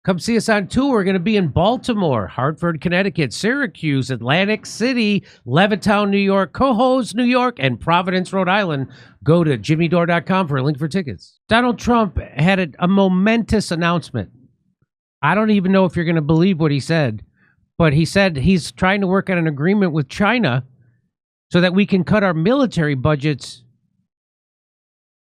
Come see us on tour. We're going to be in Baltimore, Hartford, Connecticut, Syracuse, Atlantic City, Levittown, New York, Cohoes, New York, and Providence, Rhode Island. Go to jimmydore.com for a link for tickets. Donald Trump had a momentous announcement. I don't even know if you're going to believe what he said, but he said he's trying to work on an agreement with China so that we can cut our military budgets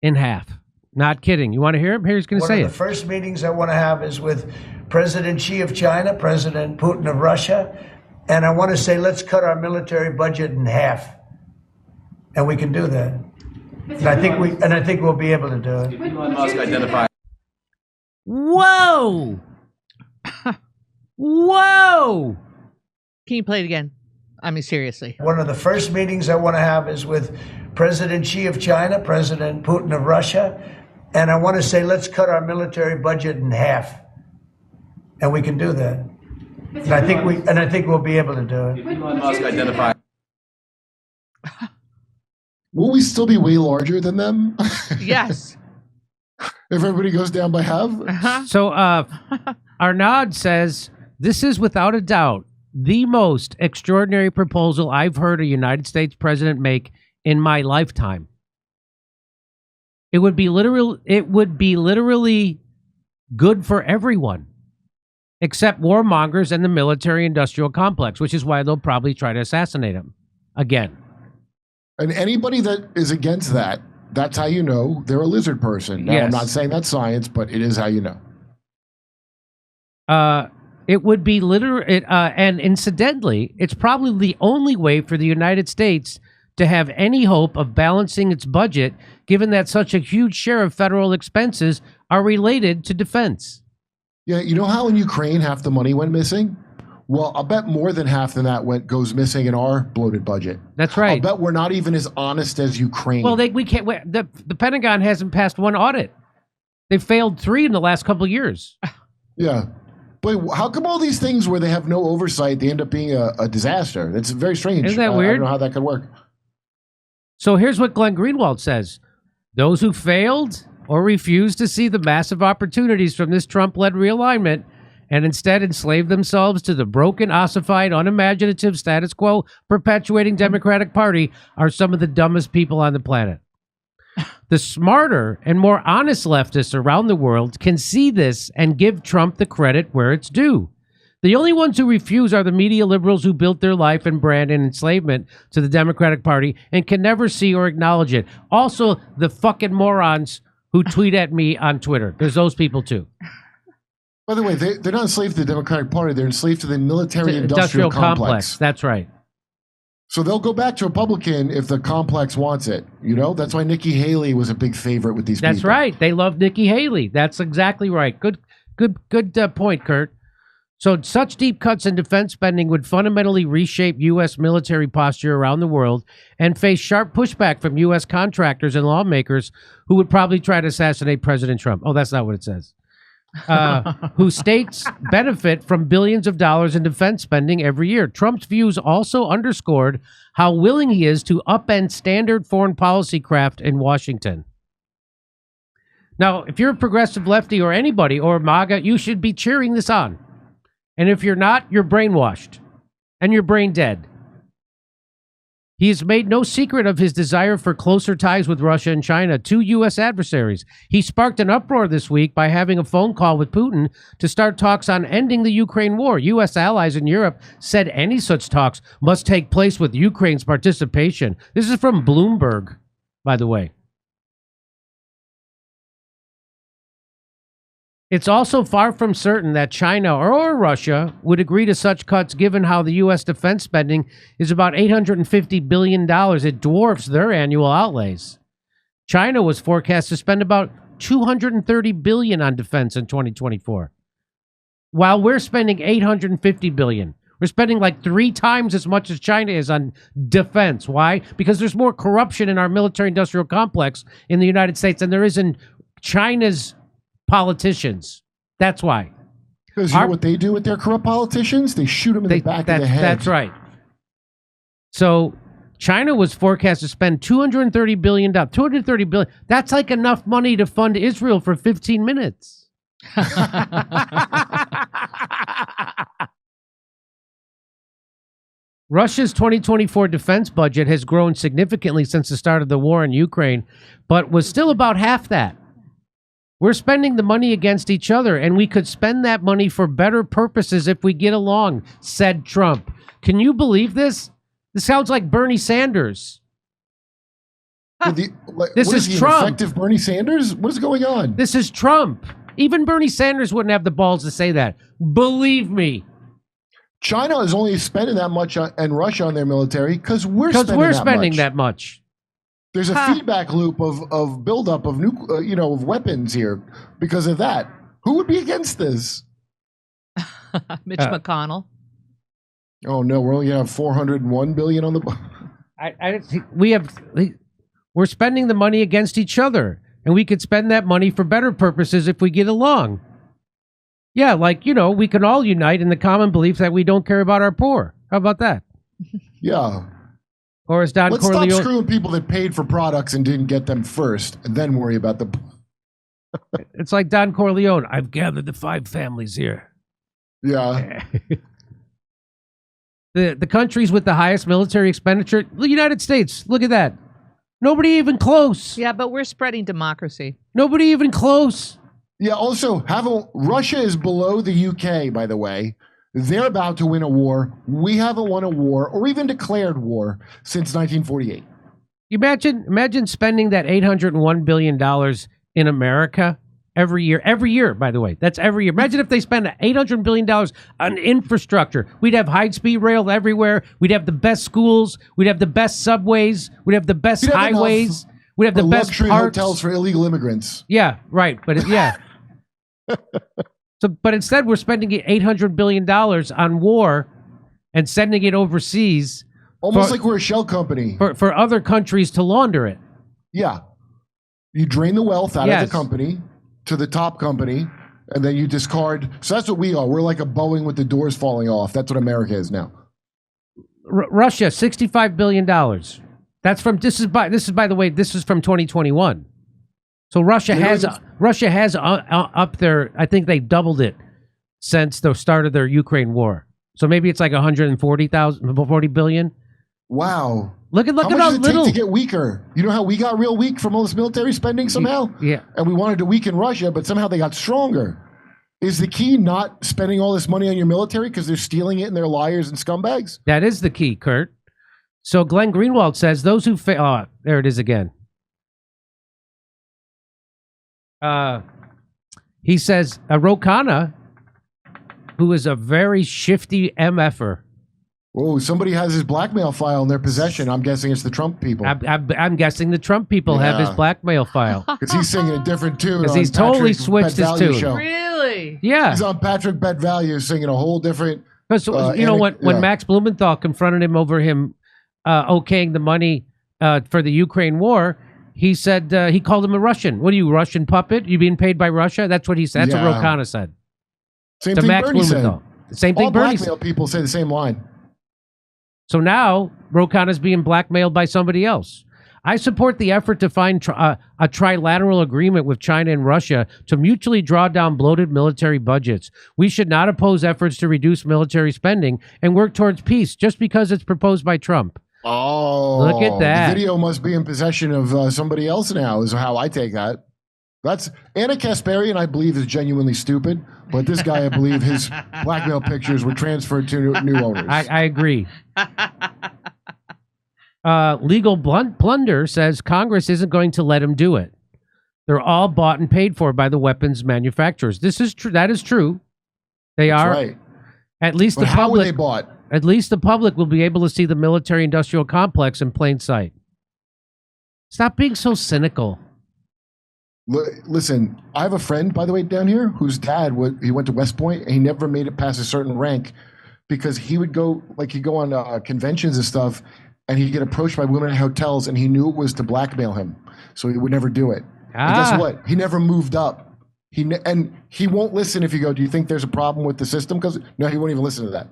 in half. Not kidding. You want to hear him? Here's going to say it. One of the first meetings I want to have is with President Xi of China, President Putin of Russia, and I want to say, let's cut our military budget in half, and we can do that. And I think we'll be able to do it. Elon Musk identified. Whoa! Whoa! Can you play it again? I mean, seriously. One of the first meetings I want to have is with President Xi of China, President Putin of Russia, and I want to say, let's cut our military budget in half, and we can do that. And I think we'll be able to do it. Elon Musk identified. Will we still be way larger than them? Yes. If everybody goes down by half? Uh-huh. So Arnaud says, this is without a doubt the most extraordinary proposal I've heard a United States president make in my lifetime. It would be literally good for everyone, except warmongers and the military-industrial complex, which is why they'll probably try to assassinate him again. And anybody that is against that, that's how you know they're a lizard person. Now, Yes. I'm not saying that's science, but it is how you know. It would be and incidentally, it's probably the only way for the United States to have any hope of balancing its budget, given that such a huge share of federal expenses are related to defense. Yeah, you know how in Ukraine half the money went missing? Well, I'll bet more than half of that goes missing in our bloated budget. That's right. I'll bet we're not even as honest as Ukraine. Well, we can't. The Pentagon hasn't passed one audit. They failed 3 in the last couple of years. Yeah. But how come all these things where they have no oversight, they end up being a disaster? That's very strange. Isn't that I weird? don't know how that could work. So here's what Glenn Greenwald says. Those who failed or refused to see the massive opportunities from this Trump-led realignment and instead enslaved themselves to the broken, ossified, unimaginative status quo perpetuating Democratic Party are some of the dumbest people on the planet. The smarter and more honest leftists around the world can see this and give Trump the credit where it's due. The only ones who refuse are the media liberals who built their life and brand in enslavement to the Democratic Party and can never see or acknowledge it. Also, the fucking morons who tweet at me on Twitter. There's those people too. By the way, they're not enslaved to the Democratic Party. They're enslaved to the military-industrial complex. That's right. So they'll go back to Republican if the complex wants it. You know, that's why Nikki Haley was a big favorite with these people. That's right. They love Nikki Haley. That's exactly right. Good point, Kurt. So such deep cuts in defense spending would fundamentally reshape U.S. military posture around the world and face sharp pushback from U.S. contractors and lawmakers who would probably try to assassinate President Trump. Oh, that's not what it says. Whose states benefit from billions of dollars in defense spending every year. Trump's views also underscored how willing he is to upend standard foreign policy craft in Washington. Now, if you're a progressive lefty or anybody or MAGA, you should be cheering this on. And if you're not, you're brainwashed and you're brain dead. He has made no secret of his desire for closer ties with Russia and China, two U.S. adversaries. He sparked an uproar this week by having a phone call with Putin to start talks on ending the Ukraine war. U.S. allies in Europe said any such talks must take place with Ukraine's participation. This is from Bloomberg, by the way. It's also far from certain that China or Russia would agree to such cuts given how the U.S. defense spending is about $850 billion. It dwarfs their annual outlays. China was forecast to spend about $230 billion on defense in 2024, while we're spending $850 billion. We're spending like 3 times as much as China is on defense. Why? Because there's more corruption in our military-industrial complex in the United States than there is in China's politicians. That's why. Because you know what they do with their corrupt politicians? They shoot them in the back of the head. That's right. So China was forecast to spend $230 billion. $230 billion. That's like enough money to fund Israel for 15 minutes. Russia's 2024 defense budget has grown significantly since the start of the war in Ukraine, but was still about half that. We're spending the money against each other, and we could spend that money for better purposes if we get along, said Trump. Can you believe this? This sounds like Bernie Sanders. This is Trump. Effective Bernie Sanders? What is going on? This is Trump. Even Bernie Sanders wouldn't have the balls to say that. Believe me. China is only spending that much and Russia on their military because we're spending that much. There's a feedback loop of buildup of of weapons here because of that. Who would be against this? Mitch McConnell. Oh no, we're only gonna have 401 billion on the. We're spending the money against each other, and we could spend that money for better purposes if we get along. Yeah, we can all unite in the common belief that we don't care about our poor. How about that? Yeah. Or as Don Let's Corleone, stop screwing people that paid for products and didn't get them first, and then worry about the. It's like Don Corleone. I've gathered the 5 families here. Yeah. The countries with the highest military expenditure, the United States. Look at that. Nobody even close. Yeah, but we're spreading democracy. Nobody even close. Yeah. Also, Russia is below the UK, by the way. They're about to win a war. We haven't won a war or even declared war since 1948. Imagine spending that $801 billion in America every year. Every year, by the way. That's every year. Imagine if they spend $800 billion on infrastructure. We'd have high-speed rail everywhere. We'd have the best schools. We'd have the best subways. We'd have the best highways. We'd have the best parks. Hotels for illegal immigrants. Yeah, right. But yeah. But instead, we're spending $800 billion on war and sending it overseas. Almost like we're a shell company. For other countries to launder it. Yeah. You drain the wealth out of the company to the top company, and then you discard. So that's what we are. We're like a Boeing with the doors falling off. That's what America is now. Russia, $65 billion. That's from, this is by the way, this is from 2021. So Russia has up there. I think they doubled it since the start of their Ukraine war. So maybe it's like 40 billion. Wow! Look at how how much little. It take to get weaker. You know how we got real weak from all this military spending somehow. Yeah. And we wanted to weaken Russia, but somehow they got stronger. Is the key not spending all this money on your military because they're stealing it and they're liars and scumbags? That is the key, Kurt. So Glenn Greenwald says those who there it is again. He says Rokana, who is a very shifty MFer. Whoa, somebody has his blackmail file in their possession. I'm guessing it's the Trump people. I'm guessing the Trump people have his blackmail file. Because he's singing a different tune. Because he's totally switched his tune. Show. Really? Yeah. He's on Patrick Bet Value singing a whole different... Because, when Max Blumenthal confronted him over him okaying the money for the Ukraine war... He said, he called him a Russian. What are you, Russian puppet? You being paid by Russia? That's what he said. That's what Rokana said. Same thing Max Bernie Blumenthal. said. Same thing All Bernie blackmail people say the same line. So now Rokana's being blackmailed by somebody else. I support the effort to find a trilateral agreement with China and Russia to mutually draw down bloated military budgets. We should not oppose efforts to reduce military spending and work towards peace just because it's proposed by Trump. Oh, look at that. The video must be in possession of somebody else now, is how I take that. That's Anna Kasparian, I believe, is genuinely stupid, but this guy, I believe, his blackmail pictures were transferred to new owners. I agree. Legal Plunder says Congress isn't going to let him do it. They're all bought and paid for by the weapons manufacturers. This is true. That is true. They are. Right. At least but the how public. were they bought? At least the public will be able to see the military-industrial complex in plain sight. Stop being so cynical. Listen, I have a friend, by the way, down here, whose dad he went to West Point, and he never made it past a certain rank because he would go, he'd go on conventions and stuff, and he'd get approached by women in hotels, and he knew it was to blackmail him, so he would never do it. And guess what? He never moved up. And he won't listen if you go, do you think there's a problem with the system? Because no, he won't even listen to that.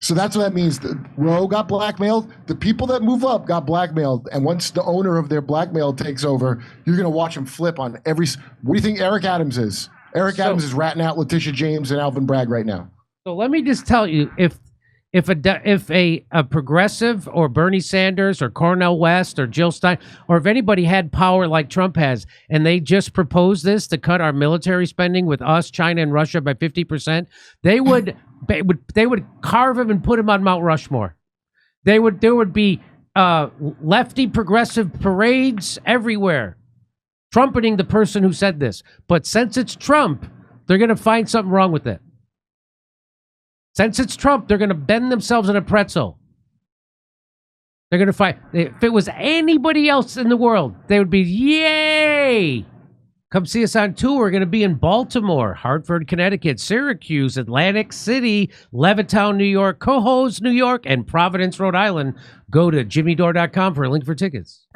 So that's what that means. The Roe got blackmailed. The people that move up got blackmailed. And once the owner of their blackmail takes over, you're going to watch him flip on every... What do you think Eric Adams is? Eric Adams is ratting out Letitia James and Alvin Bragg right now. So let me just tell you, if a progressive or Bernie Sanders or Cornel West or Jill Stein, or if anybody had power like Trump has, and they just proposed this to cut our military spending with us, China, and Russia by 50%, they would carve him and put him on Mount Rushmore. There would be lefty progressive parades everywhere, trumpeting the person who said this. But since it's Trump, they're going to find something wrong with it. Since it's Trump, they're going to bend themselves in a pretzel. They're going to fight. If it was anybody else in the world, they would be, yay! Come see us on tour. We're going to be in Baltimore, Hartford, Connecticut, Syracuse, Atlantic City, Levittown, New York, Cohoes, New York, and Providence, Rhode Island. Go to jimmydore.com for a link for tickets.